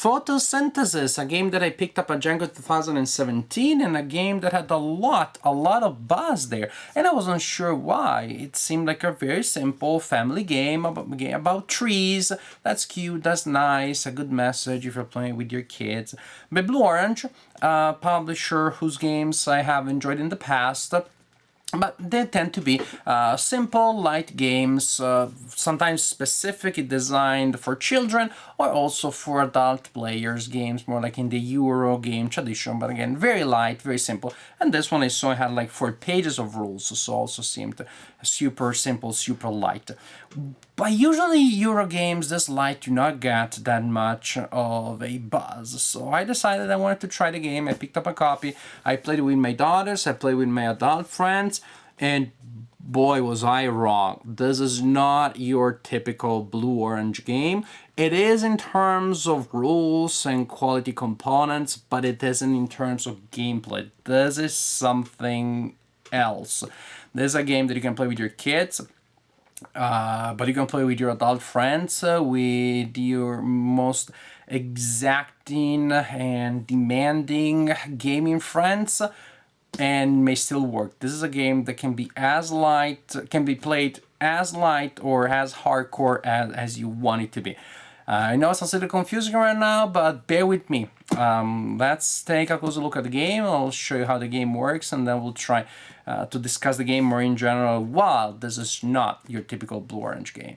Photosynthesis, a game that I picked up at Django 2017, and a game that had a lot of buzz there, and I wasn't sure why. It seemed like a very simple family game about trees. That's cute, that's nice, a good message if you're playing with your kids. By Blue Orange, a publisher whose games I have enjoyed in the past. But they tend to be simple, light games, sometimes specifically designed for children or also for adult players, games more like in the Euro game tradition, but again, very light, very simple. And this one I saw had like 4 pages of rules, so also seemed super simple, super light. But usually Euro games this light do not get that much of a buzz, so I decided I wanted to try the game. I picked up a copy, I played it with my daughters, I played with my adult friends, and boy was I wrong. This is not your typical Blue-Orange game. It is in terms of rules and quality components, but it isn't in terms of gameplay. This is something else. This is a game that you can play with your kids, but you can play with your adult friends, with your most exacting and demanding gaming friends, and may still work. This is a game that can be as light, can be played as light or as hardcore as you want it to be. I know it's a little confusing right now, but bear with me. Let's take a closer look at the game. I'll show you how the game works, and then we'll try to discuss the game more in general, while this is not your typical Blue-Orange game.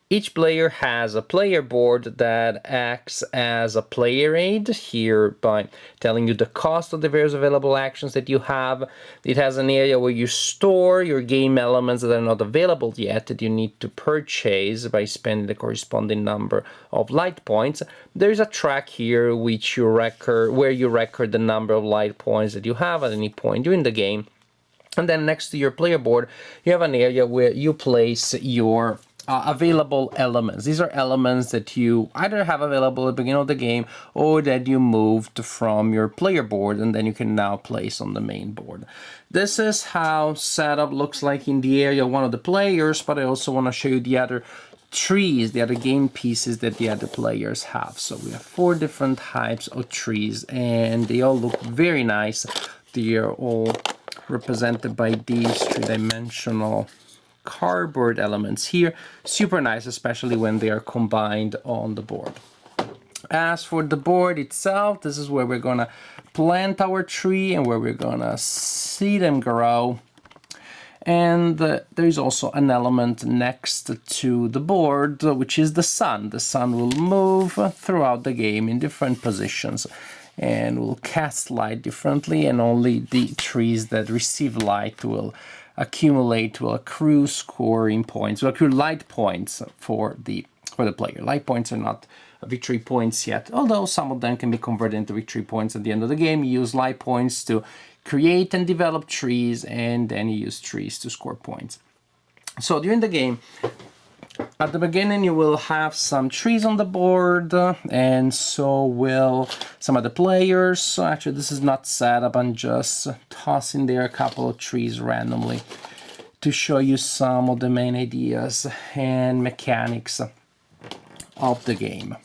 Each player has a player board that acts as a player aid here by telling you the cost of the various available actions that you have. It has an area where you store your game elements that are not available yet, that you need to purchase by spending the corresponding number of light points. There's a track here which you record, where you record the number of light points that you have at any point during the game. And then next to your player board, you have an area where you place your available elements. These are elements that you either have available at the beginning of the game or that you moved from your player board and then you can now place on the main board. This is how setup looks like in the area of one of the players, but I also want to show you the other trees, the other game pieces that the other players have. So we have 4 different types of trees and they all look very nice. They are all represented by these 3-dimensional cardboard elements here. Super nice, especially when they are combined on the board. As for the board itself, this is where we're gonna plant our tree and where we're gonna see them grow. And there is also an element next to the board, which is the sun. The sun will move throughout the game in different positions and will cast light differently, and only the trees that receive light will accrue scoring points, will accrue light points for the player. Light points are not victory points yet, although some of them can be converted into victory points at the end of the game. You use light points to create and develop trees, and then you use trees to score points. So during the game, at the beginning you will have some trees on the board, and so will some of the players. So actually this is not set up, I'm just tossing there a couple of trees randomly to show you some of the main ideas and mechanics of the game.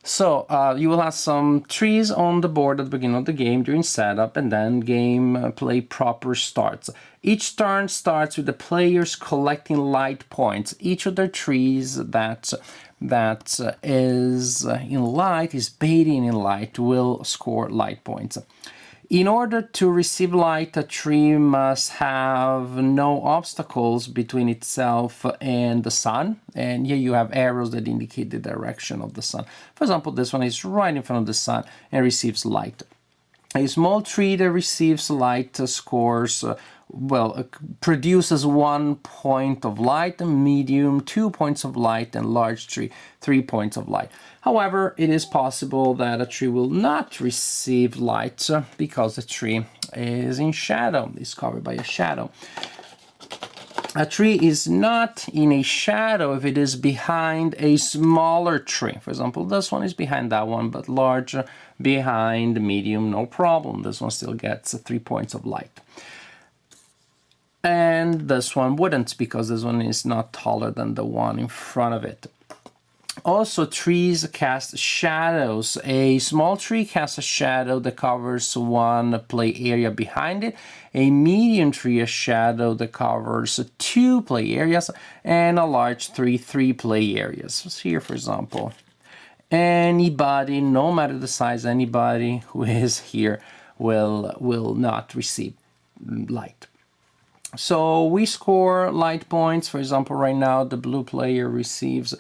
So you will have some trees on the board at the beginning of the game during setup, and then gameplay proper starts. Each turn starts with the players collecting light points. Each of their trees that is in light, is bathing in light, will score light points. In order to receive light, a tree must have no obstacles between itself and the sun. And here you have arrows that indicate the direction of the sun. For example, this one is right in front of the sun and receives light. A small tree that receives light scores, produces 1 point of light, medium 2 points of light, and large tree 3 points of light. However, it is possible that a tree will not receive light because the tree is in shadow, is covered by a shadow. A tree is not in a shadow if it is behind a smaller tree. For example, this one is behind that one, but larger behind, medium, no problem. This one still gets 3 points of light. And this one wouldn't, because this one is not taller than the one in front of it. Also, trees cast shadows. A small tree casts a shadow that covers one play area behind it. A medium tree, a shadow that covers 2 play areas. And a large tree, 3 play areas. So here, for example, anybody, no matter the size, anybody who is here will not receive light. So we score light points. For example, right now the blue player receives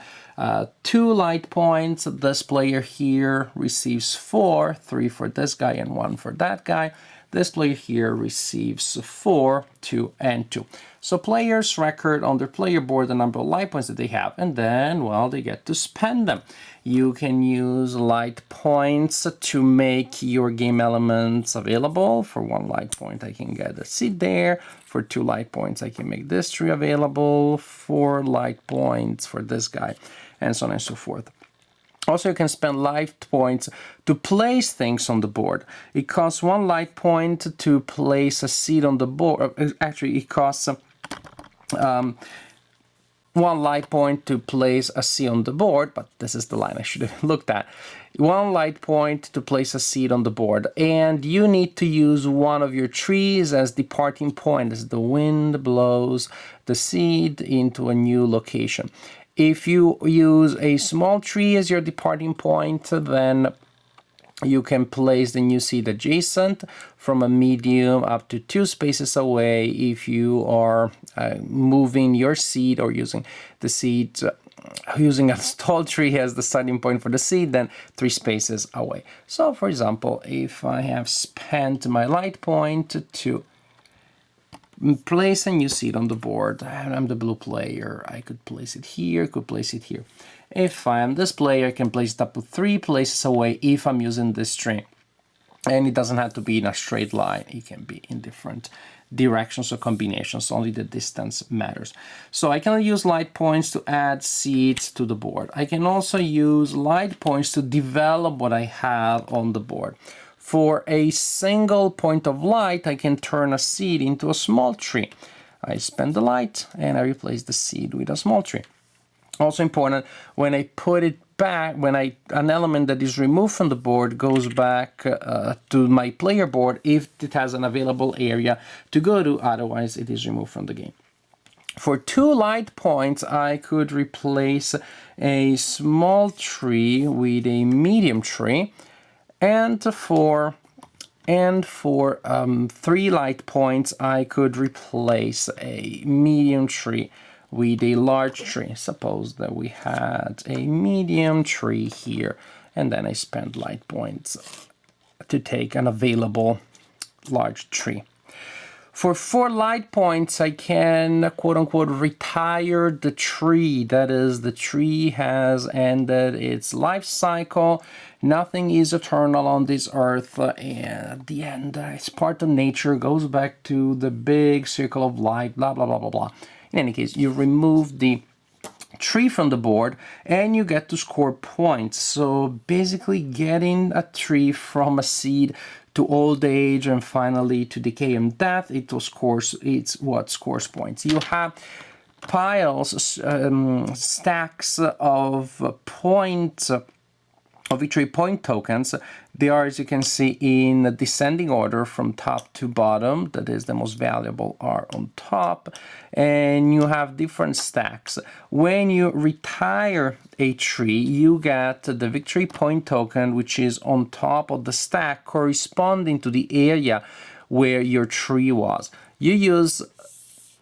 2 light points. This player here receives 4, 3 for this guy and 1 for that guy. This player here receives 4, 2, and 2. So players record on their player board the number of light points that they have, and then, well, they get to spend them. You can use light points to make your game elements available. For 1 light point, I can get a seed there. For 2 light points, I can make this tree available. 4 light points for this guy, and so on and so forth. Also, you can spend light points to place things on the board. It costs 1 light point to place a seed on the board. Actually, it costs 1 light point to place a seed on the board, but this is the line I should have looked at. 1 light point to place a seed on the board, and you need to use one of your trees as departing point as the wind blows the seed into a new location. If you use a small tree as your departing point, then you can place the new seed adjacent from a medium up to 2 spaces away. If you are moving your seed or using the seed, using a tall tree as the starting point for the seed, then 3 spaces away. So, for example, if I have spent my light point to place a new seed on the board, and I'm the blue player, I could place it here, could place it here. If I am this player, I can place it up to 3 places away if I'm using this tree. And it doesn't have to be in a straight line, it can be in different directions or combinations, only the distance matters. So I can use light points to add seeds to the board. I can also use light points to develop what I have on the board. For a single point of light, I can turn a seed into a small tree. I spend the light and I replace the seed with a small tree. Also important, when I put it back, when an element that is removed from the board goes back to my player board if it has an available area to go to, otherwise it is removed from the game. For 2 light points, I could replace a small tree with a medium tree. And for 3 light points, I could replace a medium tree with a large tree. Suppose that we had a medium tree here, and then I spent light points to take an available large tree. For 4 light points, I can, quote-unquote, retire the tree. That is, the tree has ended its life cycle. Nothing is eternal on this earth, and at the end, it's part of nature, goes back to the big circle of life, blah, blah, blah, blah, blah. In any case, you remove the tree from the board and you get to score points. So basically getting a tree from a seed to old age and finally to decay and death, it's what scores points. You have piles, stacks of points, of victory point tokens. They are, as you can see, in a descending order from top to bottom. That is, the most valuable are on top. And you have different stacks. When you retire a tree, you get the victory point token, which is on top of the stack corresponding to the area where your tree was. You use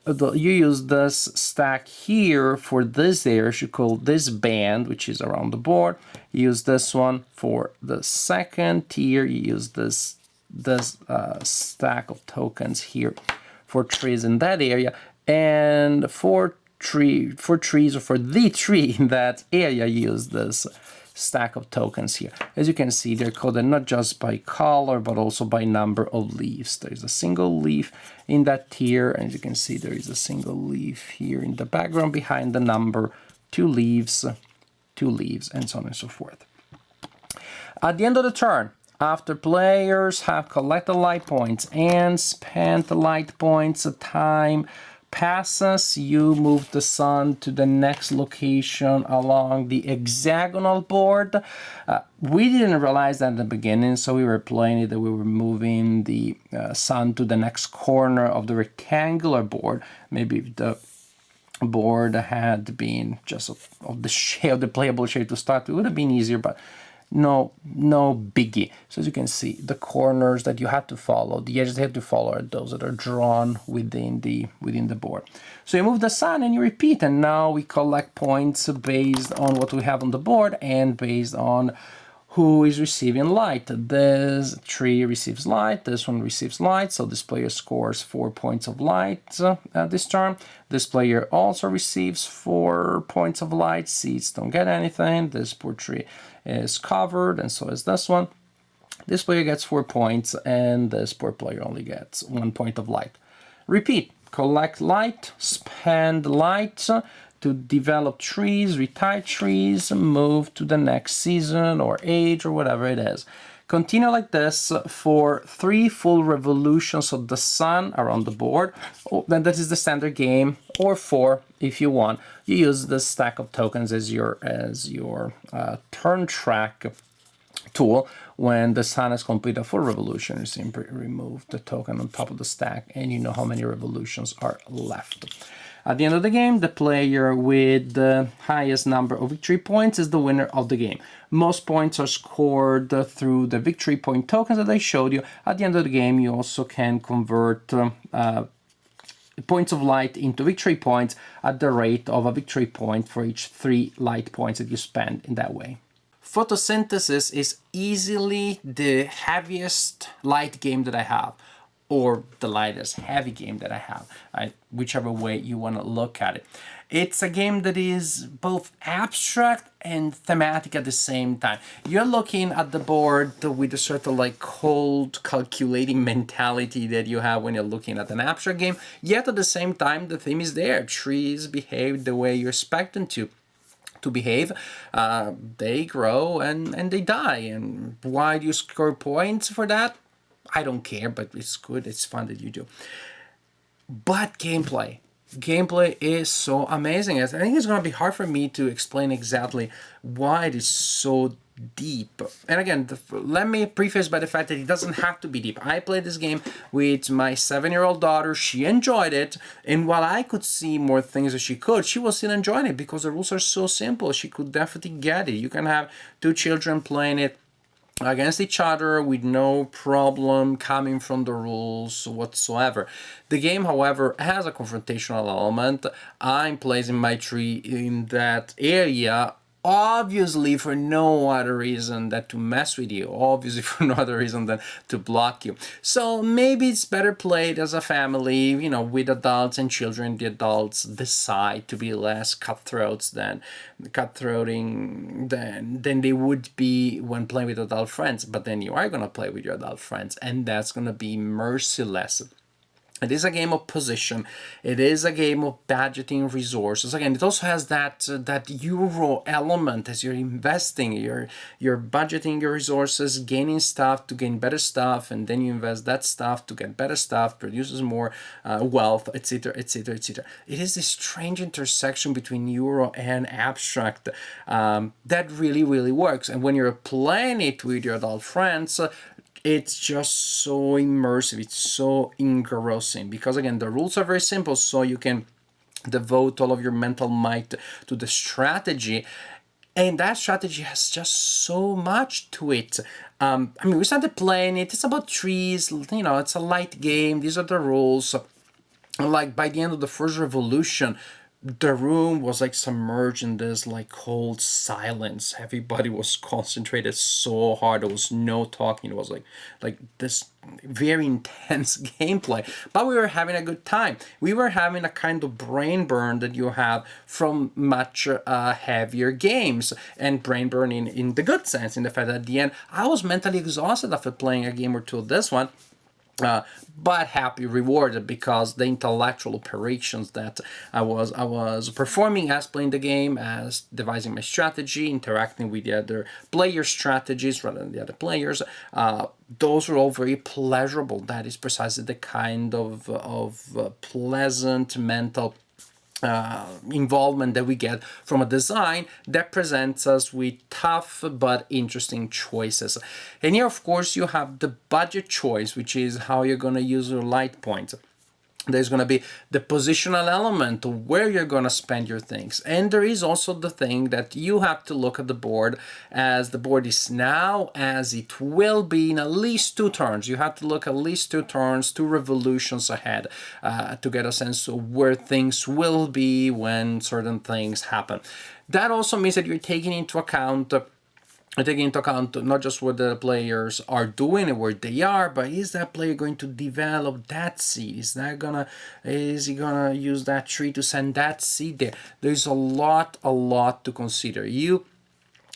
this stack here for this area, you call this band, which is around the board. You use this one for the second tier. You use this stack of tokens here for trees in that area, and for trees or for the tree in that area, you use this stack of tokens here. As you can see, they're coded not just by color but also by number of leaves. There is a single leaf in that tier, and as you can see, there is a single leaf here in the background behind the number, 2 leaves, and so on and so forth. At the end of the turn, after players have collected light points and spent light points, time passes, you move the sun to the next location along the hexagonal board. We didn't realize that in the beginning, so we were playing it that we were moving the sun to the next corner of the rectangular board. Maybe if the board had been just of the shape, the playable shape to start, it would have been easier, but no biggie. So as you can see, the corners that you have to follow, the edges that you have to follow are those that are drawn within the board. So you move the sun and you repeat, and now we collect points based on what we have on the board and based on who is receiving light. This tree receives light, this one receives light, so this player scores 4 points of light this turn. This player also receives 4 points of light, seeds don't get anything, this poor tree is covered, and so is this one. This player gets 4 points, and this poor player only gets 1 point of light. Repeat, collect light, spend light, to develop trees, retire trees, move to the next season or age or whatever it is. Continue like this for 3 full revolutions of the sun around the board. Then that is the standard game, or 4 if you want. You use the stack of tokens as your turn track tool. When the sun has completed a full revolution, you simply remove the token on top of the stack and you know how many revolutions are left. At the end of the game, the player with the highest number of victory points is the winner of the game. Most points are scored through the victory point tokens that I showed you. At the end of the game, you also can convert points of light into victory points at the rate of a victory point for each 3 light points that you spend in that way. Photosynthesis is easily the heaviest light game that I have, or the lightest heavy game that I have, whichever way you want to look at it. It's a game that is both abstract and thematic at the same time. You're looking at the board with a sort of like cold, calculating mentality that you have when you're looking at an abstract game, yet at the same time the theme is there. Trees behave the way you expect them to behave. They grow and they die. And why do you score points for that? I don't care, but it's good. It's fun that you do. But gameplay is so amazing. I think it's going to be hard for me to explain exactly why it is so deep. And again, let me preface by the fact that it doesn't have to be deep. I played this game with my 7-year-old daughter. She enjoyed it, and while I could see more things that she could, she was still enjoying it because the rules are so simple. She could definitely get it. You can have 2 children playing it against each other with no problem coming from the rules whatsoever. The game, however, has a confrontational element. I'm placing my tree in that area, obviously for no other reason than to mess with you, obviously for no other reason than to block you. So maybe it's better played as a family, you know, with adults and children. The adults decide to be less cutthroating than they would be when playing with adult friends. But then you are going to play with your adult friends, and that's going to be merciless. It is a game of position. It is a game of budgeting resources. Again, it also has that euro element as you're investing. You're budgeting your resources, gaining stuff to gain better stuff, and then you invest that stuff to get better stuff, produces more wealth, etc., etc., etc. It is this strange intersection between euro and abstract that really, really works. And when you're playing it with your adult friends, it's just so immersive, it's so engrossing, because again, the rules are very simple, so you can devote all of your mental might to the strategy, and that strategy has just so much to it. I mean, we started playing it, it's about trees, you know, it's a light game, these are the rules. Like by the end of the first revolution, the room was like submerged in this like cold silence. Everybody was concentrated so hard. There was no talking. It was like this very intense gameplay. But we were having a good time. We were having a kind of brain burn that you have from much heavier games, and brain burn in the good sense, in the fact that at the end I was mentally exhausted after playing a game or two of this one. uh, but happy, rewarded, because the intellectual operations that I was performing as playing the game, as devising my strategy, interacting with the other players' strategies rather than the other players, those were all very pleasurable. That is precisely the kind of pleasant mental involvement that we get from a design that presents us with tough but interesting choices. And here, of course, you have the budget choice, which is how you're going to use your light points. There's going to be the positional element of where you're going to spend your things. And there is also the thing that you have to look at the board as the board is now, as it will be in at least 2 turns. You have to look at least 2 turns, 2 revolutions ahead, to get a sense of where things will be when certain things happen. That also means that you're taking into account not just what the players are doing and where they are, but is that player going to develop that seed? Is he gonna use that tree to send that seed there? There's a lot to consider. You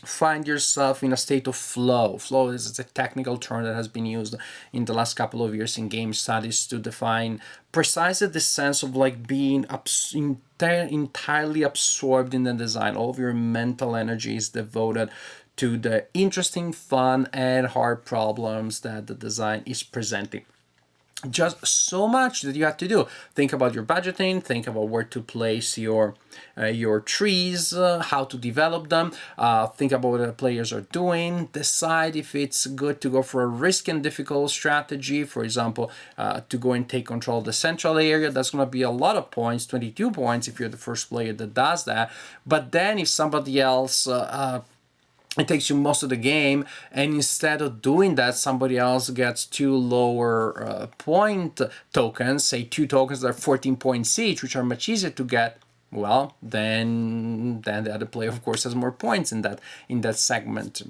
find yourself in a state of flow. Flow is a technical term that has been used in the last couple of years in game studies to define precisely the sense of like being entirely absorbed in the design. All of your mental energy is devoted to the interesting, fun, and hard problems that the design is presenting. Just so much that you have to do. Think about your budgeting, think about where to place your trees, how to develop them, think about what the players are doing, decide if it's good to go for a risk and difficult strategy, for example, to go and take control of the central area. That's going to be a lot of points, 22 points if you're the first player that does that. But then if somebody else it takes you most of the game, and instead of doing that, somebody else gets 2 lower point tokens, say 2 tokens that are 14 points each, which are much easier to get. Well, then the other player, of course, has more points in that segment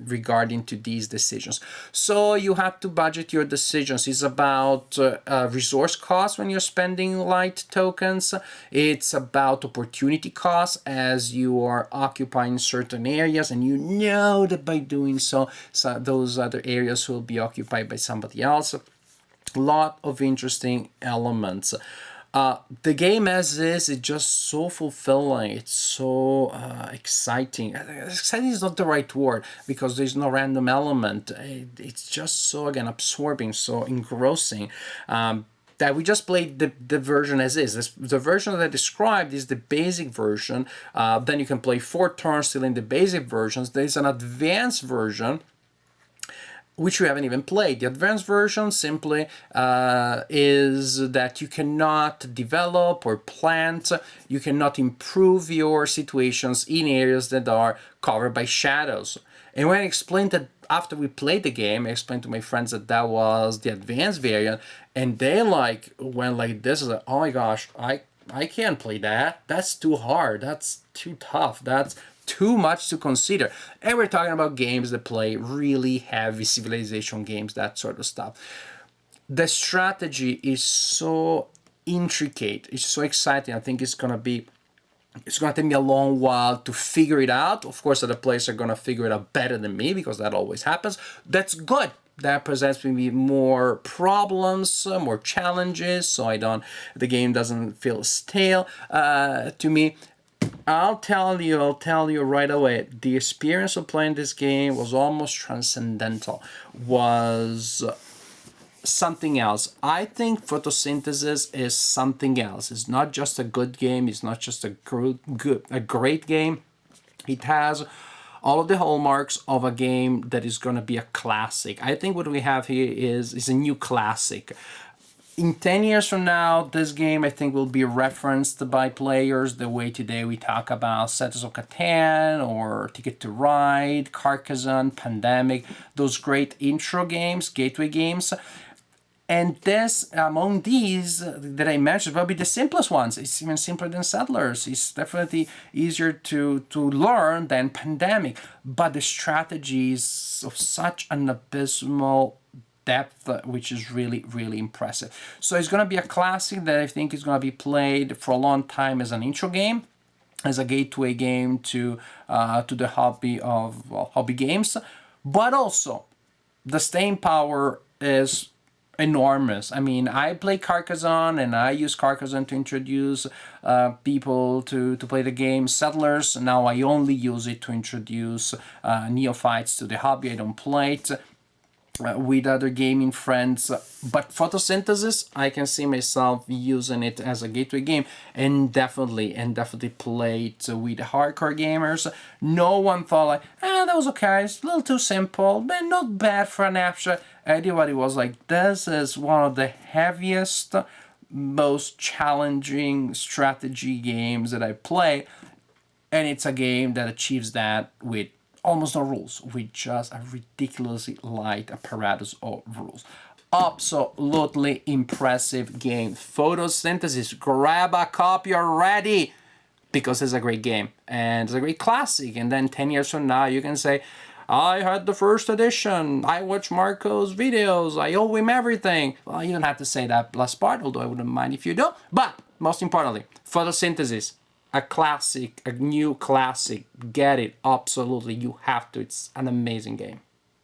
regarding to these decisions. So you have to budget your decisions. It's about resource costs when you're spending light tokens. It's about opportunity costs as you are occupying certain areas, and you know that by doing so those other areas will be occupied by somebody else. A lot of interesting elements. The game as is just so fulfilling. It's so exciting. Exciting is not the right word because there's no random element. It's just so, again, absorbing, so engrossing. That we just played the version as is. The version that I described is the basic version. Then you can play 4 turns still in the basic versions. There's an advanced version which we haven't even played. The advanced version simply is that you cannot develop or plant, you cannot improve your situations in areas that are covered by shadows. And when I explained that after we played the game, I explained to my friends that that was the advanced variant, and they went like this, like, oh my gosh, I can't play that. That's too hard. That's too tough. That's too much to consider. And we're talking about games that play really heavy civilization games, that sort of stuff. The strategy is so intricate. It's so exciting. I think it's gonna take me a long while to figure it out. Of course, other players are gonna figure it out better than me because that always happens. That's good. That presents me more problems, more challenges, so the game doesn't feel stale to me. I'll tell you right away, the experience of playing this game was almost transcendental, was something else. I think Photosynthesis is something else. It's not just a good game, it's not just a great game. It has all of the hallmarks of a game that is going to be a classic. I think what we have here is a new classic. In 10 years from now, this game, I think, will be referenced by players the way today we talk about Settlers of Catan or Ticket to Ride, Carcassonne, Pandemic, those great intro games, gateway games. And this, among these that I mentioned, will be the simplest ones. It's even simpler than Settlers. It's definitely easier to learn than Pandemic. But the strategy is of such an abysmal depth, which is really, really impressive. So it's going to be a classic that I think is going to be played for a long time as an intro game, as a gateway game to the hobby of hobby games. But also, the staying power is enormous. I mean, I play Carcassonne, and I use Carcassonne to introduce people to play the game. Settlers, now I only use it to introduce neophytes to the hobby. I don't play it with other gaming friends. But Photosynthesis, I can see myself using it as a gateway game, and definitely play it with hardcore gamers. No one thought like, that was okay, it's a little too simple, but not bad for an abstract. Everybody was like, this is one of the heaviest, most challenging strategy games that I play, and it's a game that achieves that with almost no rules, with just a ridiculously light apparatus of rules. Absolutely impressive game. Photosynthesis, grab a copy already, because it's a great game and it's a great classic. And then 10 years from now, you can say, I had the first edition, I watched Marco's videos, I owe him everything. Well, you don't have to say that last part, although I wouldn't mind if you do. But most importantly, Photosynthesis, a classic, a new classic. Get it, absolutely, you have to. It's an amazing game.